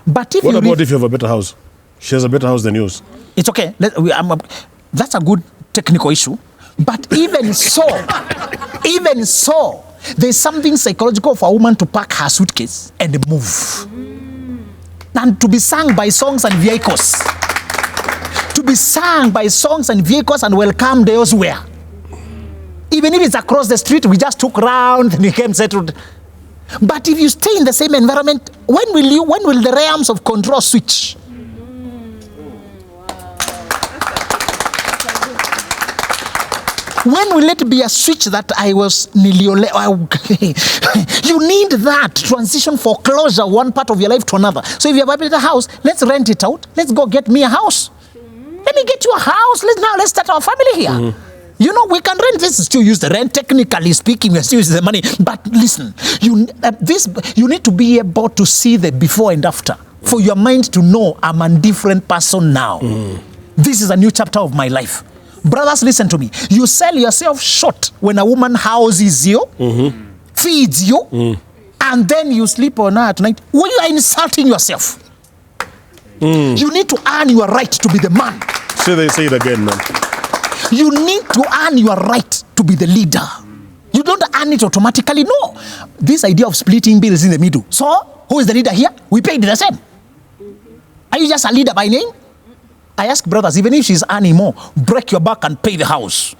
But if what about if you have a better house? She has a better house than yours. It's okay. That's a good technical issue. But even so, there's something psychological for a woman to pack her suitcase and move. And to be sung by songs and vehicles. To be sung by songs and vehicles and welcomed elsewhere. Even if it's across the street, we just took round and became settled. But if you stay in the same environment, when will the realms of control switch? When will it be a switch that I was niliole? You need that transition for closure, one part of your life to another. So if you have a better house, let's rent it out. Let's go get me a house. Let me get you a house. Let's start our family here. Mm-hmm. You know, we can rent this, still use the rent. Technically speaking, we still use the money. But listen, you need to be able to see the before and after. For your mind to know I'm a different person now. This is a new chapter of my life. Brothers, listen to me. You sell yourself short when a woman houses you, feeds you, and then you sleep on her at night. Well, you are insulting yourself. You need to earn your right to be the man. So they say it again, man. You need to earn your right to be the leader. You don't earn it automatically. No. This idea of splitting bills in the middle. So, who is the leader here? We paid the same. Are you just a leader by name? I ask brothers, even if she's earning more, break your back and pay the house.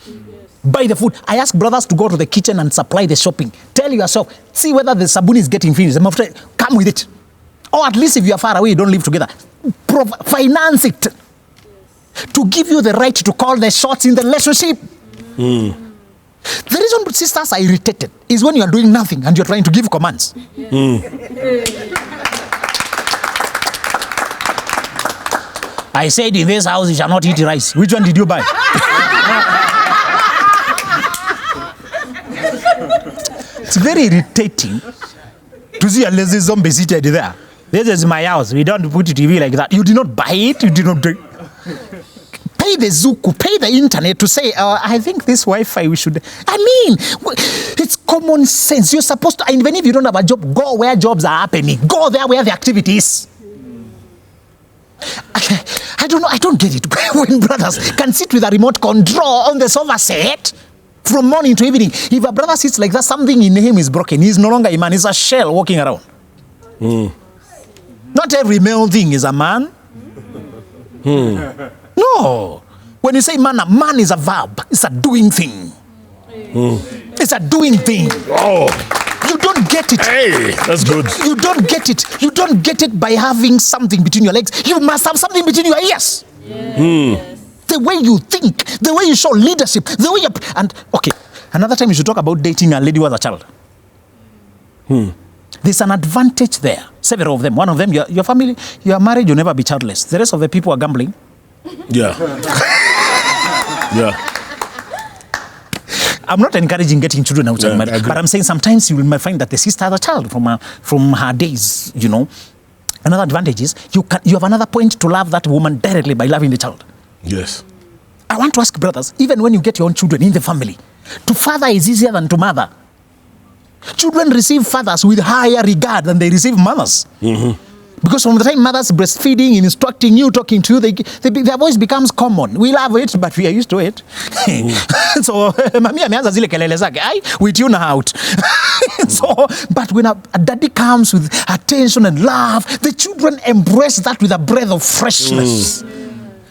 Buy the food. I ask brothers to go to the kitchen and supply the shopping. Tell yourself, see whether the sabuni is getting finished. Come with it. Or at least if you are far away, you don't live together. Finance it. To give you the right to call the shots in the relationship. The reason sisters are irritated is when you are doing nothing and you're trying to give commands. I said in this house you shall not eat rice. Which one did you buy? It's very irritating to see a lazy zombie seated there. This is my house. We don't put TV like that. You did not buy it. You did not do it. Pay the Zuku, pay the internet to say, I think this Wi-Fi we should. I mean, it's common sense. You're supposed to, even if you don't have a job, go where jobs are happening. Go there where the activity is. I don't know. I don't get it. When brothers can sit with a remote control on the sofa set from morning to evening. If a brother sits like that, something in him is broken. He's no longer a man. He's a shell walking around. Not every male thing is a man. No. When you say man is a verb. It's a doing thing. It's a doing thing. Oh. You don't get it. Hey, that's good. You don't get it. You don't get it by having something between your legs. You must have something between your ears. Yes. The way you think, the way you show leadership, the way you... And, okay, another time you should talk about dating a lady with a child. There's an advantage there. Several of them. One of them, your family, you are married, you'll never be childless. The rest of the people are gambling. Yeah. Yeah. I'm not encouraging getting children outside marriage, but I'm saying sometimes you will find that the sister has a child from her days, you know. Another advantage is you have another point to love that woman directly by loving the child. Yes. I want to ask brothers, even when you get your own children in the family, to father is easier than to mother. Children receive fathers with higher regard than they receive mothers. Because from the time mothers breastfeeding, instructing you, talking to you, their voice becomes common. We love it, but we are used to it. So, mami ameanza zile kelele zake, we tune her out. So, but when a daddy comes with attention and love, the children embrace that with a breath of freshness.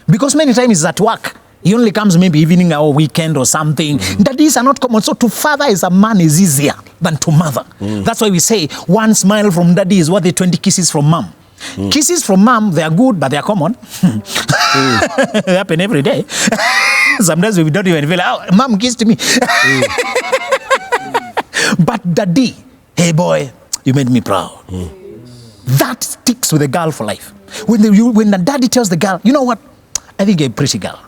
Because many times it's at work. He only comes maybe evening or weekend or something. Daddies are not common. So to father as a man is easier than to mother. That's why we say one smile from daddy is worth 20 kisses from mom. Kisses from mom, they are good, but they are common. They happen every day. Sometimes we don't even feel, oh, mom kissed me. But daddy, hey boy, you made me proud. That sticks with a girl for life. When the daddy tells the girl, you know what? I think you're a pretty girl.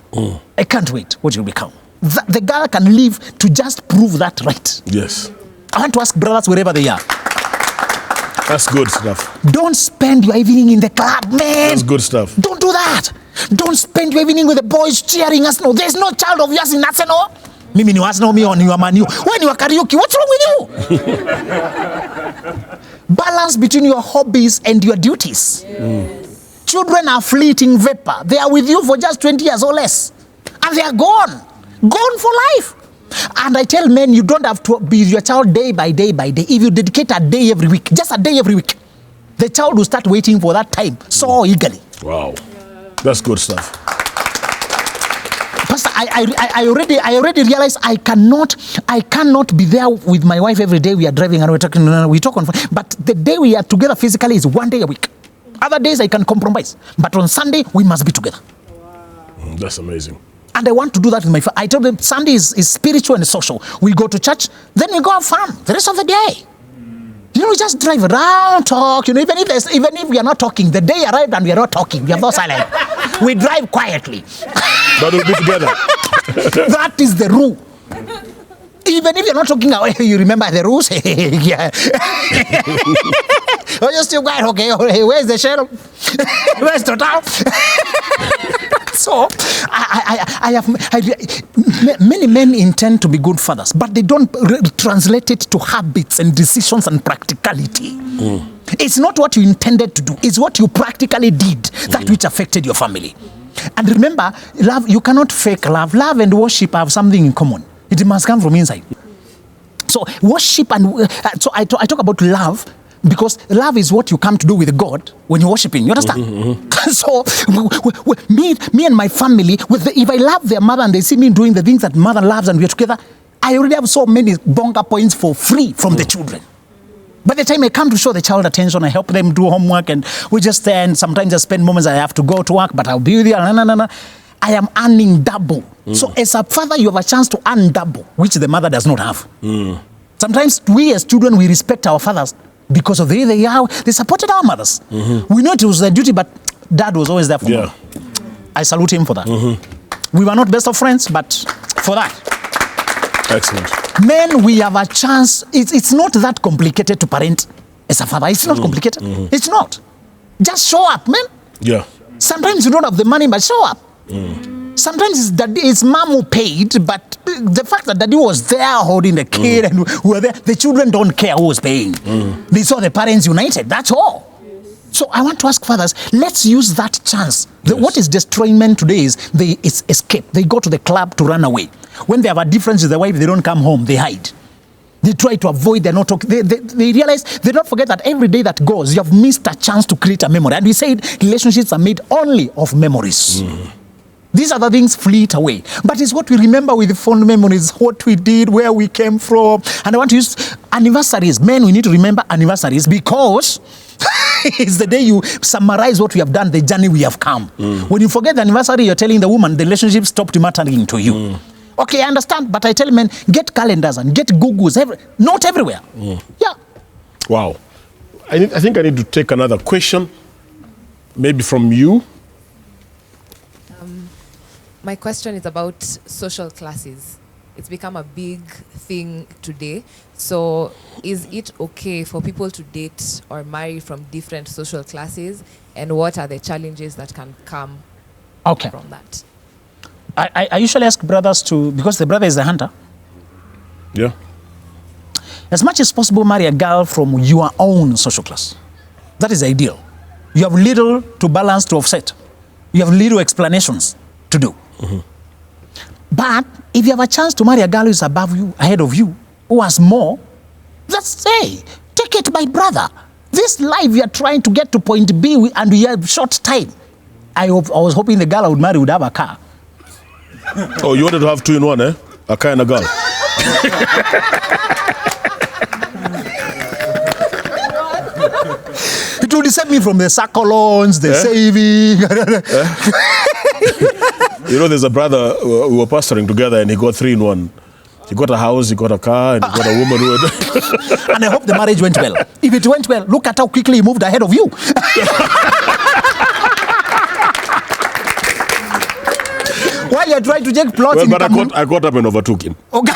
I can't wait what you'll become. The girl can live to just prove that right. Yes. I want to ask brothers wherever they are. That's good stuff. Don't spend your evening in the club, man. That's good stuff. Don't do that. Don't spend your evening with the boys cheering Arsenal. There's no child of yours in Arsenal. Mimi ni Arsenal, me on your Manu. When you are karaoke, what's wrong with you? Balance between your hobbies and your duties. Yes. Children are fleeting vapor. They are with you for just 20 years or less. And they are gone. Gone for life. And I tell men, you don't have to be with your child day by day by day. If you dedicate a day every week, just a day every week, the child will start waiting for that time so eagerly. Wow. That's good stuff. Pastor, I already realized I cannot be there with my wife every day. We are driving and we talk on phone. But the day we are together physically is one day a week. Other days I can compromise. But on Sunday, we must be together. Wow. That's amazing. And I want to do that with my family. I told them Sunday is spiritual and social. We go to church, then we go have fun the rest of the day. You know, we just drive around, talk. You know, even if we are not talking, the day arrived and we are not talking, we are not silent. We drive quietly. But we'll be together. That is the rule. Even if you're not talking, you remember the rules. Yeah. Oh, you're still quiet. Okay. Where's the sheriff? Where's Total? So, many men intend to be good fathers, but they don't translate it to habits and decisions and practicality. It's not what you intended to do. It's what you practically did that which affected your family. And remember, love, you cannot fake love. Love and worship have something in common. It must come from inside. So worship and so I talk about love because love is what you come to do with God when you're worshiping. You understand? So me and my family, if I love their mother and they see me doing the things that mother loves and we're together, I already have so many bonga points for free from the children. By the time I come to show the child attention, I help them do homework and we just stand. Sometimes I spend moments I have to go to work, but I'll be there. I am earning double. So as a father, you have a chance to earn double, which the mother does not have. Sometimes we as children, we respect our fathers because of the way they supported our mothers. We know it was their duty, but dad was always there for me. I salute him for that. We were not best of friends, but for that. Excellent. Men, we have a chance. It's not that complicated to parent as a father. It's not complicated. It's not. Just show up, man. Yeah. Sometimes you don't have the money, but show up. Sometimes it's mom who paid, but the fact that daddy was there holding the kid and were there, the children don't care who was paying. They saw the parents united. That's all. So I want to ask fathers, let's use that chance. What is destroying men today is they escape. They go to the club to run away. When they have a difference with their wife, they don't come home. They hide. They try to avoid, they're not talking. They realize, they don't forget that every day that goes, you have missed a chance to create a memory. And we said relationships are made only of memories. These other things fleet away. But it's what we remember with the fond memories, what we did, where we came from. And I want to use anniversaries. Men, we need to remember anniversaries because it's the day you summarize what we have done, the journey we have come. When you forget the anniversary, you're telling the woman the relationship stopped mattering to you. Okay, I understand, but I tell men, get calendars and get Googles, not everywhere. Yeah. Wow. I think I need to take another question, maybe from you. My question is about social classes. It's become a big thing today. So is it okay for people to date or marry from different social classes? And what are the challenges that can come from that? I usually ask brothers to, because the brother is the hunter. Yeah. As much as possible, marry a girl from your own social class. That is ideal. You have little to balance, to offset. You have little explanations to do. But if you have a chance to marry a girl who is above you, ahead of you, who has more, just say, take it, my brother. This life you are trying to get to point B and we have short time. I was hoping the girl I would marry would have a car. Oh, you wanted to have two in one, eh? A car and a girl. It will save me from the sacolons, the saving. You know, there's a brother, we were pastoring together, and he got 3 in 1. He got a house, he got a car, and he got a woman who had... And I hope the marriage went well. If it went well, look at how quickly he moved ahead of you. While you're trying to take plots Well, but I got up and overtook him. Okay.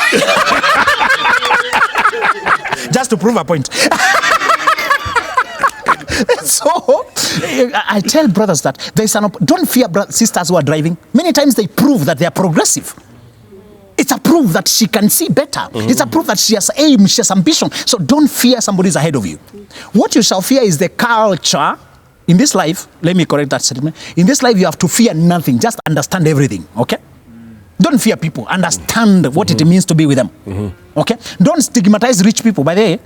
Just to prove a point. So, I tell brothers that there's don't fear sisters who are driving. Many times they prove that they are progressive. It's a proof that she can see better. Mm-hmm. It's a proof that she has aim, she has ambition. So don't fear somebody's ahead of you. What you shall fear is the culture. In this life, let me correct that statement. In this life, you have to fear nothing. Just understand everything, okay? Don't fear people. Understand what it means to be with them, okay? Don't stigmatize rich people. By the way,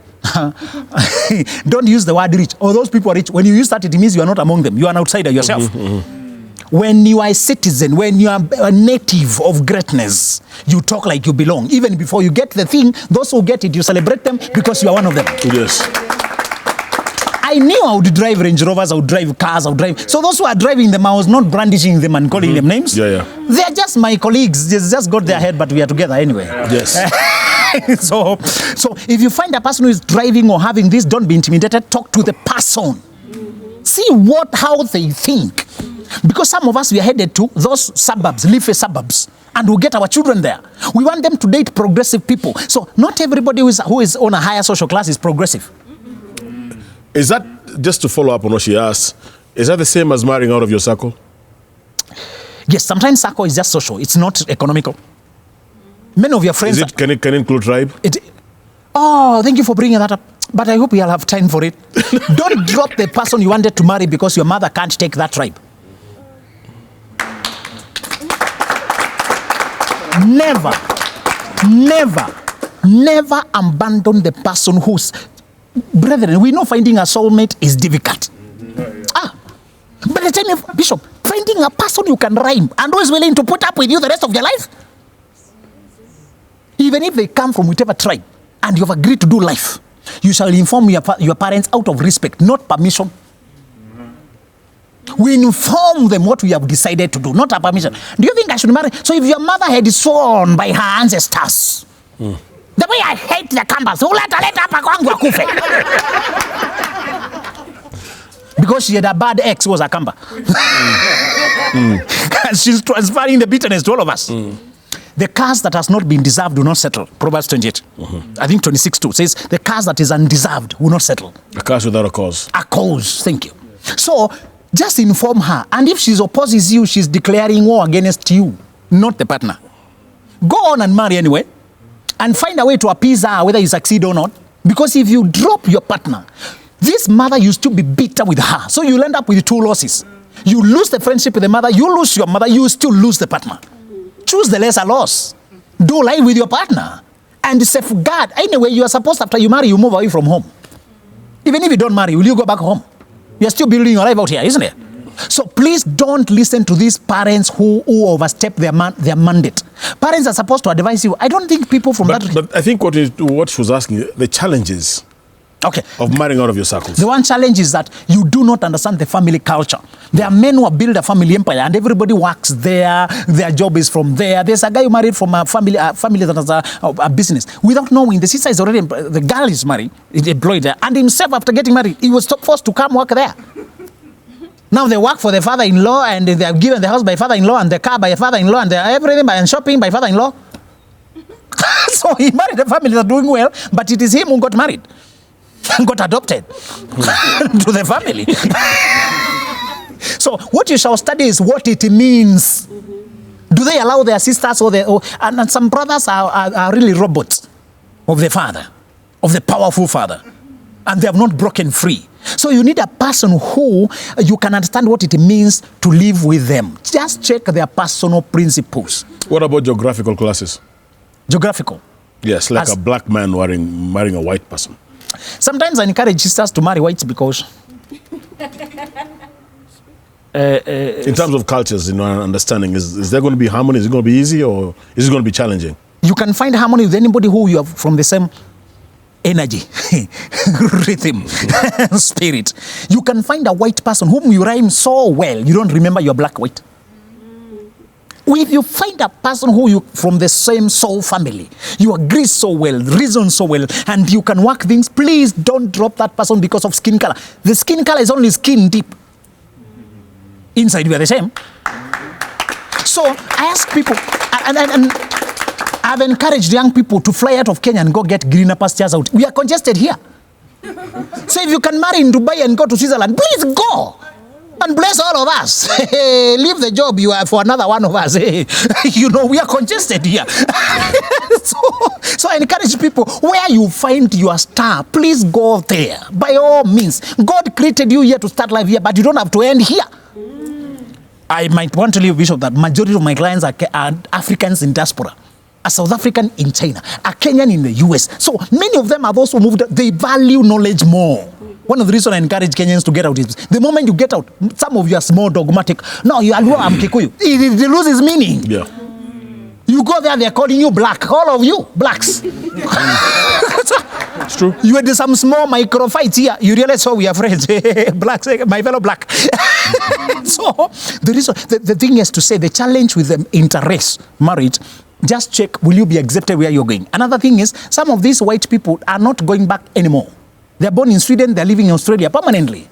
don't use the word rich. Oh, those people are rich. When you use that, it means you are not among them. You are an outsider yourself. When you are a citizen, when you are a native of greatness, you talk like you belong. Even before you get the thing, those who get it, you celebrate them because you are one of them. Yes. I knew I would drive Range Rovers, I would drive cars, I would drive. So those who are driving them, I was not brandishing them and calling them names. Yeah. They are just my colleagues. They just got their head, but we are together anyway. Yes. So if you find a person who is driving or having this, don't be intimidated. Talk to the person. See how they think. Because some of us, we are headed to those suburbs, leafy suburbs, and we'll get our children there. We want them to date progressive people. So not everybody who is on a higher social class is progressive. Is that, just to follow up on what she asked, is that the same as marrying out of your circle? Yes, sometimes circle is just social. It's not economical. Many of your friends... Can it include tribe? Thank you for bringing that up. But I hope you'll have time for it. Don't drop the person you wanted to marry because your mother can't take that tribe. Never abandon the person who's... Brethren, we know finding a soulmate is difficult. But the time of Bishop, finding a person you can rhyme and who is willing to put up with you the rest of your life, even if they come from whichever tribe and you have agreed to do life, you shall inform your parents out of respect, not permission. We inform them what we have decided to do, not a permission. Do you think I should marry? So if your mother had sworn by her ancestors, the way I hate the Kambas, because she had a bad ex who was a Kamba. She's transferring the bitterness to all of us. The curse that has not been deserved will not settle. Proverbs 28. I think 26:2 says, the curse that is undeserved will not settle. A curse without a cause. A cause, thank you. So, just inform her. And if she opposes you, she's declaring war against you, not the partner. Go on and marry anyway. And find a way to appease her, whether you succeed or not. Because if you drop your partner, this mother, you still be bitter with her. So you'll end up with 2 losses. You lose the friendship with the mother, you lose your mother, you still lose the partner. Choose the lesser loss. Do life with your partner. And safeguard. Anyway, you are supposed, after you marry, you move away from home. Even if you don't marry, will you go back home? You're still building your life out here, isn't it? So please don't listen to these parents who overstep their mandate. Parents are supposed to advise you. I don't think people from that... But I think what she was asking, the challenges of marrying out of your circles. The one challenge is that you do not understand the family culture. There are men who have built a family empire and everybody works there. Their job is from there. There's a guy who married from a family that has a business. Without knowing, the sister is already... The girl is married, employed there. And himself, after getting married, he was forced to come work there. Now they work for the father-in-law and they are given the house by father-in-law and the car by father-in-law and everything by shopping by father-in-law. So he married a family that's doing well, but it is him who got married and got adopted to the family. So what you shall study is what it means. Do they allow their sisters and some brothers are really robots of the father, of the powerful father, and they have not broken free. So you need a person who you can understand what it means to live with them. Just check their personal principles. What about geographical classes? Geographical? Yes, like a black man marrying a white person. Sometimes I encourage sisters to marry whites because... in terms of cultures, understanding, is there going to be harmony? Is it going to be easy or is it going to be challenging? You can find harmony with anybody who you are from the same energy, rhythm, spirit. You can find a white person whom you rhyme so well, you don't remember you're black white. If you find a person who you from the same soul family, you agree so well, reason so well, and you can work things, please don't drop that person because of skin color. The skin color is only skin deep. Inside we are the same. So I ask people, and I've encouraged young people to fly out of Kenya and go get greener pastures out. We are congested here. So if you can marry in Dubai and go to Switzerland, please go. And bless all of us. Leave the job you have for another one of us. You know, we are congested here. so I encourage people, where you find your star, please go there. By all means. God created you here to start life here, but you don't have to end here. I might want to leave Bishop that majority of my clients are Africans in diaspora. A South African in China, a Kenyan in the US. So many of them are those who moved, they value knowledge more. One of the reasons I encourage Kenyans to get out is the moment you get out, some of you are more dogmatic. No, you are Kikuyu. It loses meaning. Yeah. You go there, they're calling you black. All of you, blacks. It's true. You had some small micro fights here. You realize, oh, we are friends. Blacks, my fellow black. So the thing is to say, the challenge with the interrace marriage, just check, will you be accepted where you're going? Another thing is, some of these white people are not going back anymore. They're born in Sweden, they're living in Australia permanently.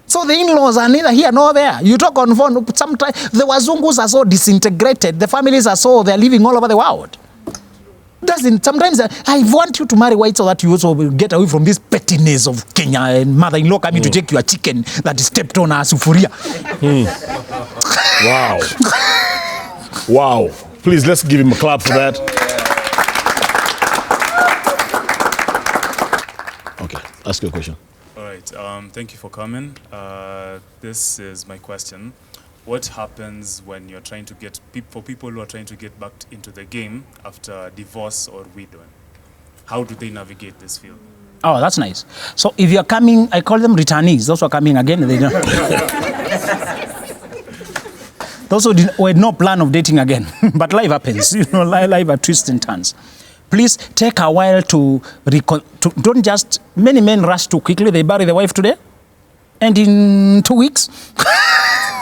So the in-laws are neither here nor there. You talk on phone, sometimes the Wazungus are so disintegrated, the families are so, they're living all over the world. Sometimes I want you to marry white so that you also will get away from this pettiness of Kenya and mother-in-law coming to take your chicken that is stepped on as sufuria. Wow. Wow. Please, let's give him a clap for that. Okay, ask your question. All right, thank you for coming. This is my question. What happens when you're trying to for people who are trying to get back into the game after divorce or widowing? How do they navigate this field? Oh, that's nice. So if you're coming, I call them returnees. Those who are coming again, they don't. Those who had no plan of dating again. But life happens. You know, life are twists and turns. Please take a while to don't just, many men rush too quickly. They bury the wife today, and in 2 weeks,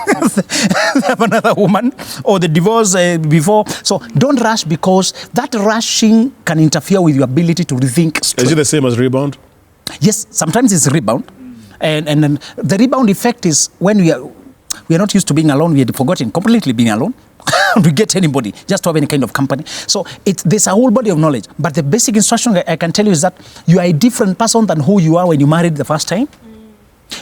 they have another woman, or the divorce before. So don't rush, because that rushing can interfere with your ability to rethink straight. Is it the same as rebound? Yes, sometimes it's rebound. And then the rebound effect is when we are not used to being alone. We had forgotten completely being alone. To get anybody, just to have any kind of company. So there's a whole body of knowledge. But the basic instruction I can tell you is that you are a different person than who you are when you married the first time.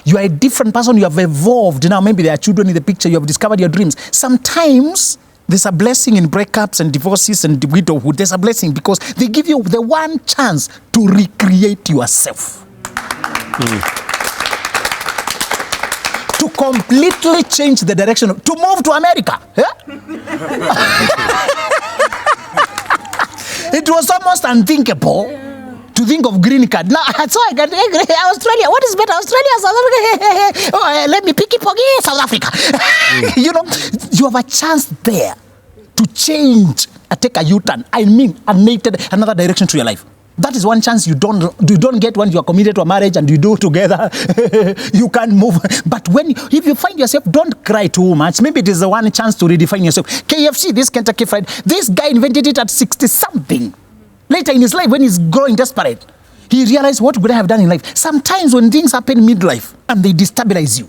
You are a different person. You have evolved. Now maybe there are children in the picture. You have discovered your dreams. Sometimes there's a blessing in breakups and divorces and widowhood. There's a blessing because they give you the one chance to recreate yourself. To completely change the direction, to move to America. Yeah? It was almost unthinkable to think of green card. Now, so I got Australia. What is better, Australia or South Africa? Let me pick it for South Africa. You know, you have a chance there to change, take a U-turn. I mean, another direction to your life. That is one chance you don't get when you are committed to a marriage and you do together. You can't move. But if you find yourself, don't cry too much. Maybe it is the one chance to redefine yourself. KFC, this Kentucky Fried, this guy invented it at 60-something. Later in his life, when he's growing desperate, he realized, what would I have done in life? Sometimes when things happen midlife and they destabilize you,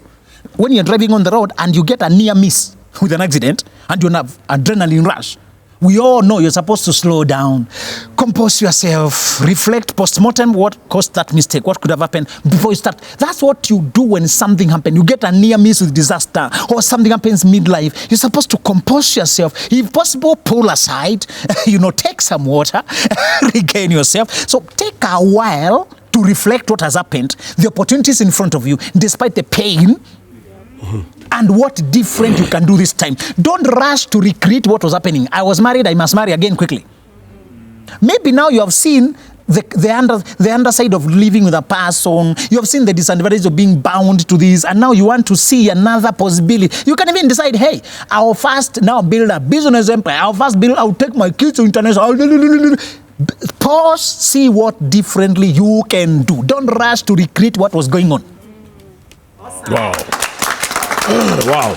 when you're driving on the road and you get a near miss with an accident and you have adrenaline rush, we all know you're supposed to slow down, compose yourself, reflect post-mortem what caused that mistake, what could have happened before you start. That's what you do when something happens. You get a near miss with disaster or something happens midlife. You're supposed to compose yourself. If possible, pull aside, take some water, regain yourself. So take a while to reflect what has happened, the opportunities in front of you, despite the pain, and what different you can do this time. Don't rush to recreate what was happening. I was married, I must marry again quickly. Maybe now you have seen the underside of living with a person. You have seen the disadvantage of being bound to this, and now you want to see another possibility. You can even decide, hey, I'll first now build a business empire. I'll take my kids to international. Pause, see what differently you can do. Don't rush to recreate what was going on. Wow. Wow.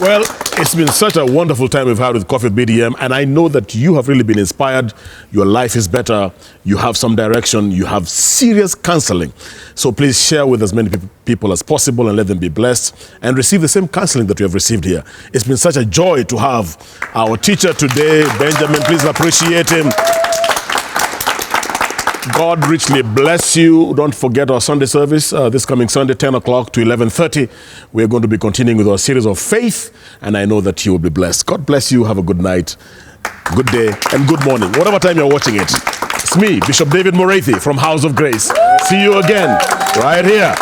Well, it's been such a wonderful time we've had with Coffee with BDM, and I know that you have really been inspired. Your life is better. You have some direction. You have serious counseling. So please share with as many people as possible and let them be blessed and receive the same counseling that you have received here. It's been such a joy to have our teacher today, Benjamin. Please appreciate him. God richly bless you. Don't forget our Sunday service this coming Sunday, 10 o'clock to 11:30. We're going to be continuing with our series of faith, and I know that you will be blessed. God bless you. Have a good night, good day, and good morning, whatever time you're watching it. It's me, Bishop David Morethi from House of Grace. See you again right here.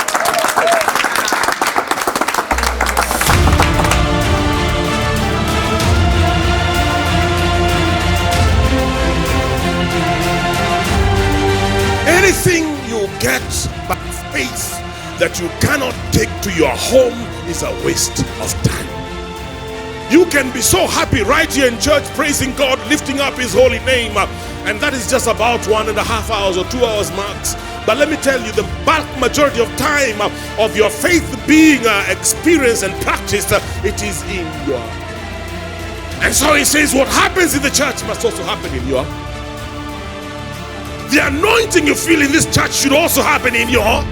Anything you get by faith that you cannot take to your home is a waste of time. You can be so happy right here in church, praising God, lifting up His holy name, and that is just about 1.5 hours or 2 hours max. But let me tell you, the bulk majority of time of your faith being experienced and practiced, it is in your. And so He says, what happens in the church must also happen in your. The anointing you feel in this church should also happen in your